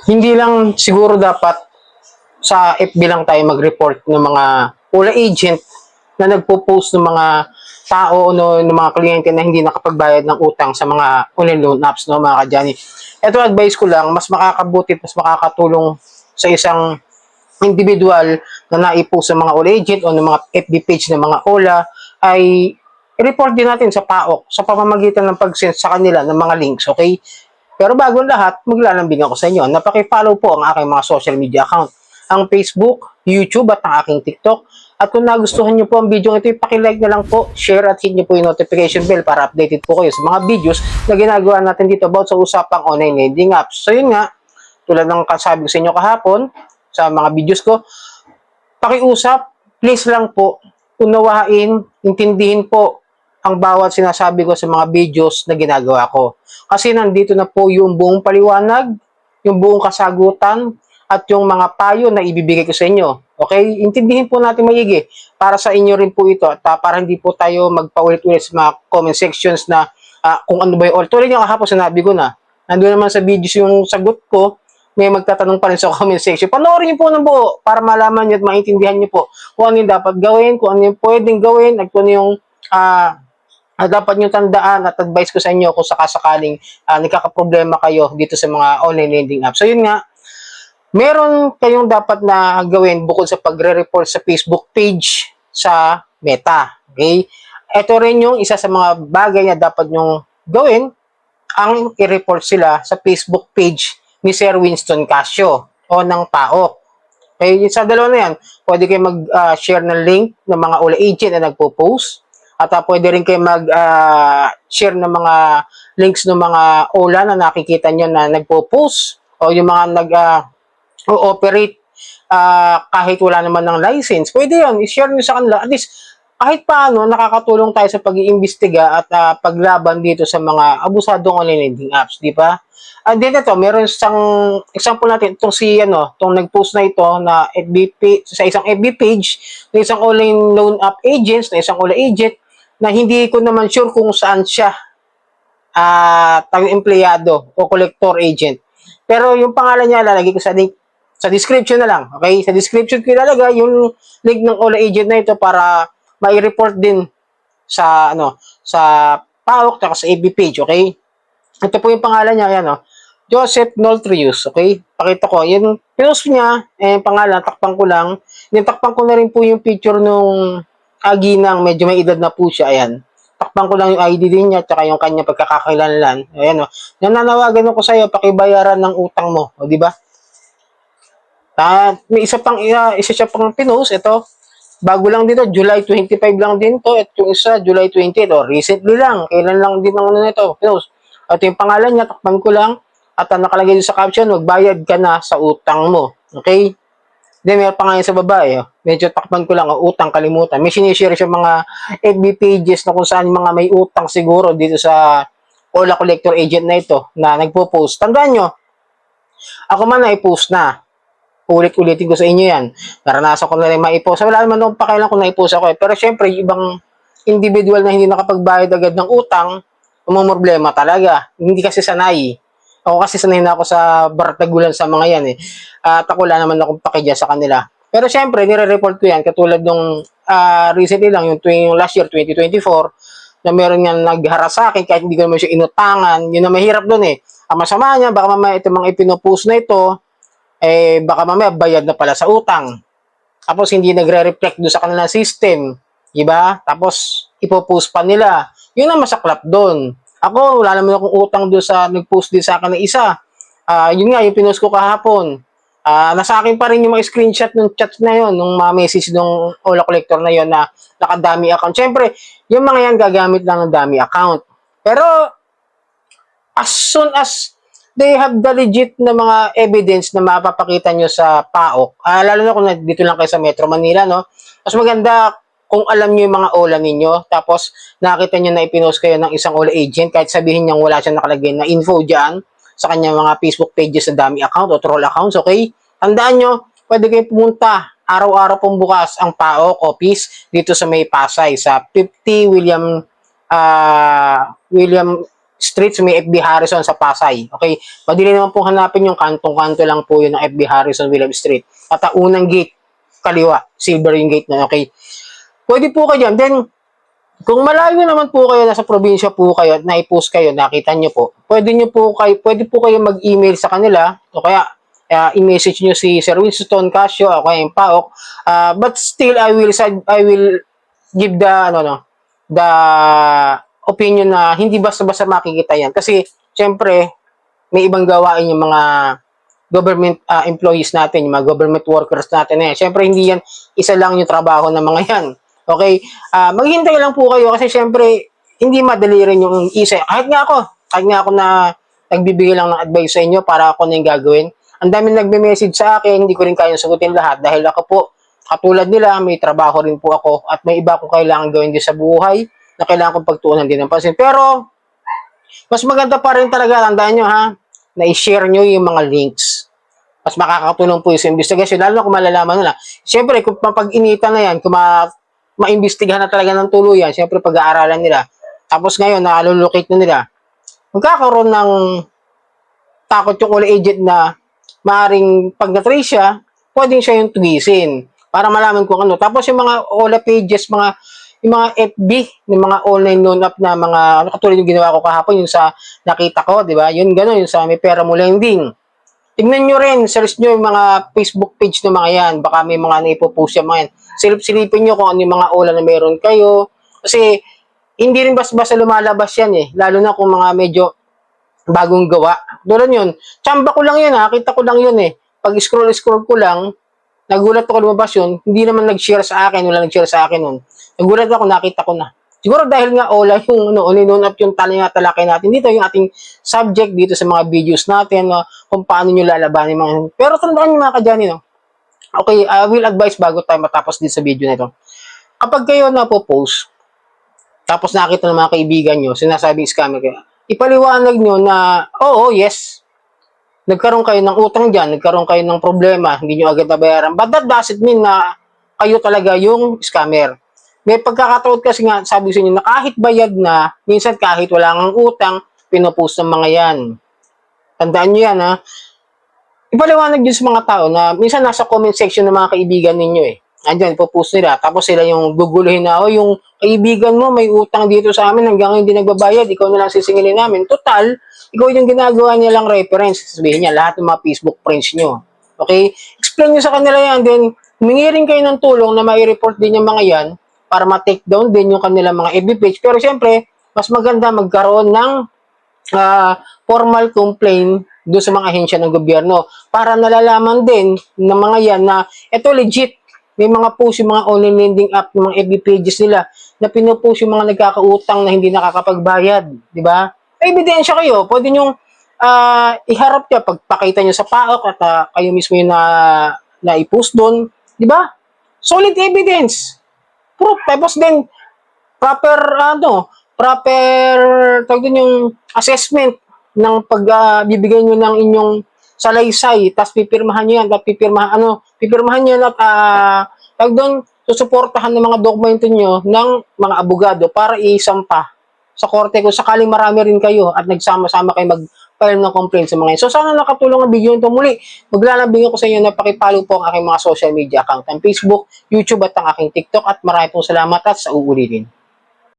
Hindi lang siguro dapat sa FB lang tayo mag-report ng mga wala agent na nagpo-post ng mga tao no, ng mga kliyente na hindi nakapagbayad ng utang sa mga online loan apps, no, mga kadyani. Ito advice ko lang, mas makakabuti, mas makakatulong sa isang individual na naipost sa mga OLA agent o ng mga FB page ng mga OLA ay i-report din natin sa PAOK sa pamamagitan ng pag-send sa kanila ng mga links, okay? Pero bago lahat, maglalambing ako sa inyo na paki-follow po ang aking mga social media account, ang Facebook, YouTube at ang aking TikTok. At kung nagustuhan niyo po ang video ito, paki-like na lang po, share at hit niyo po yung notification bell para updated po kayo sa mga videos na ginagawa natin dito about sa usapang online lending apps. So yun nga, tulad ng kasabi ko sa inyo kahapon, sa mga videos ko, pakiusap, please lang po, unawain, intindihin po ang bawat sinasabi ko sa mga videos na ginagawa ko. Kasi nandito na po yung buong paliwanag, yung buong kasagutan, at yung mga payo na ibibigay ko sa inyo. Okay? Intindihin po natin maigi para sa inyo rin po ito at para hindi po tayo magpaulit-ulit sa mga comment sections na kung ano ba yung tulad yung kahapon sinabi ko na. Nandun naman sa videos yung sagot ko, may magtatanong pa rin sa comment section. Panoorin niyo po ng buo para malaman niyo at maintindihan niyo po kung ano yung dapat gawin, kung ano yung pwedeng gawin, at kung ano yung dapat nyo tandaan at advice ko sa inyo kung sakasakaling nagkakaproblema kayo dito sa mga online lending apps. So yun nga, meron kayong dapat na gawin bukod sa pagre-report sa Facebook page sa Meta. Okay? Ito rin yung isa sa mga bagay na dapat nyong gawin, ang i-report sila sa Facebook page ni Sir Winston Casio o ng PAOK. Okay, sa dalawa na yan, pwede kayo mag-share ng link ng mga OLA agent na nagpo-post at pwede rin kayo mag-share ng mga links ng mga OLA na nakikita nyo na nagpo-post o yung mga nag-operate kahit wala naman ng license. Pwede yun, i-share nyo sa kanila. At least, kahit paano, nakakatulong tayo sa pag-iimbestiga at paglaban dito sa mga abusadong online lending apps, di ba? And then ito, meron isang example natin, itong itong nag-post na ito na sa isang FB page, na isang online loan app agents, na isang OLA agent, na hindi ko naman sure kung saan siya empleyado o collector agent. Pero yung pangalan niya, lalagay ko sa link, sa description na lang, okay? Sa description ko ilalagay yung link ng OLA agent na ito para mai-report din sa sa PAOK at sa FB page, okay? Ito po yung pangalan niya, yan Joseph Noltrius, okay? Pakita ko, yung pinost niya, pangalan, takpan ko lang. Yung takpan ko na rin po yung picture nung Ginang, medyo may edad na po siya, ayan. Takpan ko lang yung ID din niya, tsaka yung kanya pagkakakilanlan. Ayan nananawagan ako sa'yo, pakibayaran ng utang mo, o di ba? May isa siya pang pinost, ito. Bago lang dito, July 25 lang din to, at yung isa, July 20, recently lang, kailan lang din ang nito, pinost. At yung pangalan niya, takpan ko lang, at nakalagay dito sa caption, magbayad ka na sa utang mo. Okay? Then, meron pa nga sa babae. Medyo takpan ko lang, utang, kalimutan. May sinishare siya mga FB pages na kung saan mga may utang siguro dito sa OLA collector agent na ito na nagpo-post. Tandaan nyo, ako man na-post na. Ulit-ulitin ko sa inyo yan. Naranasan ko na rin ma-post. Wala naman akong pakialam kung na-post ako. Pero syempre, ibang individual na hindi nakapagbayad agad ng utang, problema talaga. Hindi kasi sanay. Ako kasi sanay na ako sa baratagulan sa mga yan At ako wala naman akong pakidya sa kanila. Pero syempre, nire-report ko yan. Katulad nung recently lang, yung last year, 2024, na meron nga nagharas sa akin kahit hindi ko naman siya inutangan. Yun na mahirap dun Ang masama niya, baka mamaya ito mga ipinopost na ito, baka mamaya bayad na pala sa utang. Tapos hindi nagre-reflect doon sa kanilang system. Diba? Tapos ipopost pa nila. Yun ang masaklap doon. Ako, wala naman akong utang doon sa nag-post din sa akin ng isa. Yun nga, yung pinost ko kahapon. Nasa akin pa rin yung mga screenshot ng chat na yun, nung mga message ng OLA collector na yun na nakadami account. Siyempre, yung mga yan gagamit lang ng dami account. Pero, as soon as they have the legit na mga evidence na mapapakita nyo sa PAOK, lalo na kung dito lang kayo sa Metro Manila, mas maganda kung alam nyo yung mga OLA ninyo, tapos nakita nyo na ipinost kayo ng isang OLA agent, kahit sabihin niyang wala siyang nakalagay na info dyan sa kanyang mga Facebook pages na dami account o troll accounts, okay? Tandaan nyo, pwede kayo pumunta, araw-araw pong bukas ang PAOK office dito sa May Pasay, sa 50 William Street sa may FB Harrison sa Pasay. Okay? Madali naman po hanapin yung kantong-kanto lang po yun ng FB Harrison William Street. At ang unang gate, kaliwa, silver yung gate na, okay? Pwede po kayo dyan. Then, kung malayo naman po kayo, nasa probinsya po kayo, at naipost kayo, nakita nyo po, pwede po kayo mag-email sa kanila, o kaya, i-message nyo si Sir Winston Casio, o kaya yung PAOK, but still, I will give the opinion na hindi basta-basta makikita yan. Kasi, syempre, may ibang gawain yung mga government employees natin, yung mga government workers natin. Syempre, hindi yan isa lang yung trabaho ng mga yan. Okay? Maghintay lang po kayo kasi syempre, hindi madali rin yung isa. Kahit nga ako na nagbibigay lang ng advice sa inyo para ako na yung gagawin. Ang dami nagme-message sa akin, hindi ko rin kayang sagutin lahat dahil ako po, katulad nila, may trabaho rin po ako at may iba akong kailangan gawin din sa buhay na kailangan kong pagtuunan din ng pansin. Pero, mas maganda pa rin talaga, tandaan nyo ha, na i-share nyo yung mga links. Mas makakatulong po yung sa investigation, lalo na kung malalaman nila. Siyempre, kung pag-initan na yan, kung maimbestigahan na talaga ng tuluyan, siyempre pag-aaralan nila. Tapos ngayon, nalulocate na nila. Magkakaroon ng takot yung all agent na maaring pag na-trace siya, pwedeng siya yung tugisin para malaman kung ano. Tapos yung mga OLA pages, yung mga FB, yung mga online loan up na mga, katulad yung ginawa ko kahapon, yung sa nakita ko, di ba? Yun gano'n, yung sa may pera mo lending. Tignan nyo rin, search nyo yung mga Facebook page ng mga yan. Baka may mga naipopost yung mga yan. Silipin nyo kung ano yung mga OLA na meron kayo. Kasi, hindi rin basta lumalabas yan eh. Lalo na kung mga medyo bagong gawa. Doon yun. Tsamba ko lang yun ha. Kita ko lang yun eh. Pag scroll ko lang, nagulat ako lumabas yun. Hindi naman nag-share sa akin. Wala nag-share sa akin nun. Nagulat ako, nakita ko na. Siguro dahil nga OLA yung on up yung talakay natin dito, yung ating subject dito sa mga videos natin, kung paano nyo lalabanin mga. Pero tandaan nyo mga kadyani, no? Okay, I will advise bago tayo matapos din sa video na ito. Kapag kayo na po post, tapos nakita ng mga kaibigan nyo, sinasabing scammer kayo, ipaliwanag nyo na, yes, nagkaroon kayo ng utang dyan, nagkaroon kayo ng problema, hindi nyo agad nabayaran. But that doesn't mean na kayo talaga yung scammer. May pagkakataon kasi nga, sabi sa inyo, na kahit bayad na, minsan kahit wala kang utang, pinopost ng mga yan. Tandaan nyo yan, ha? Ipaliwanag din sa mga tao na minsan nasa comment section ng mga kaibigan ninyo eh. Andyan, ipopost nila. Tapos sila yung guguluhin na, yung kaibigan mo may utang dito sa amin hanggang hindi nagbabayad, ikaw na lang sisingilin namin. Total, ikaw yung ginagawa niya lang reference. Sabihin niya, lahat ng mga Facebook friends nyo. Okay? Explain nyo sa kanila yan. Then, humingi rin kayo ng tulong na mai-report din yung mga yan para ma-take down din yung kanilang mga FB page. Pero siyempre, mas maganda magkaroon ng formal complaint doon sa mga ahensya ng gobyerno para nalalaman din ng mga yan na ito legit. May mga post yung mga online lending app ng mga FB pages nila na pinupost yung mga nagkakautang na hindi nakakapagbayad. Di ba? May ebidensya kayo. Pwede nyong iharap niya pagpakita nyo sa PAOK at kayo mismo yung na i-post doon. Di ba? Solid evidence. Proof. Tapos din, proper tawag din yung assessment ng pagbibigay nyo ng inyong salaysay, tapos pipirmahan nyo yan, at pipirmahan nyo at tawag doon, susuportahan ng mga dokumento nyo ng mga abogado para isampa sa korte kung sakaling marami rin kayo at nagsama-sama kayo mag-file ng complaint sa mga yun. So sana nakatulong ang video nito. Muli, maglalambing ako sa inyo na pakipollow po ang aking mga social media account, ang Facebook, YouTube at ang aking TikTok, at marami pong salamat at sa uulitin.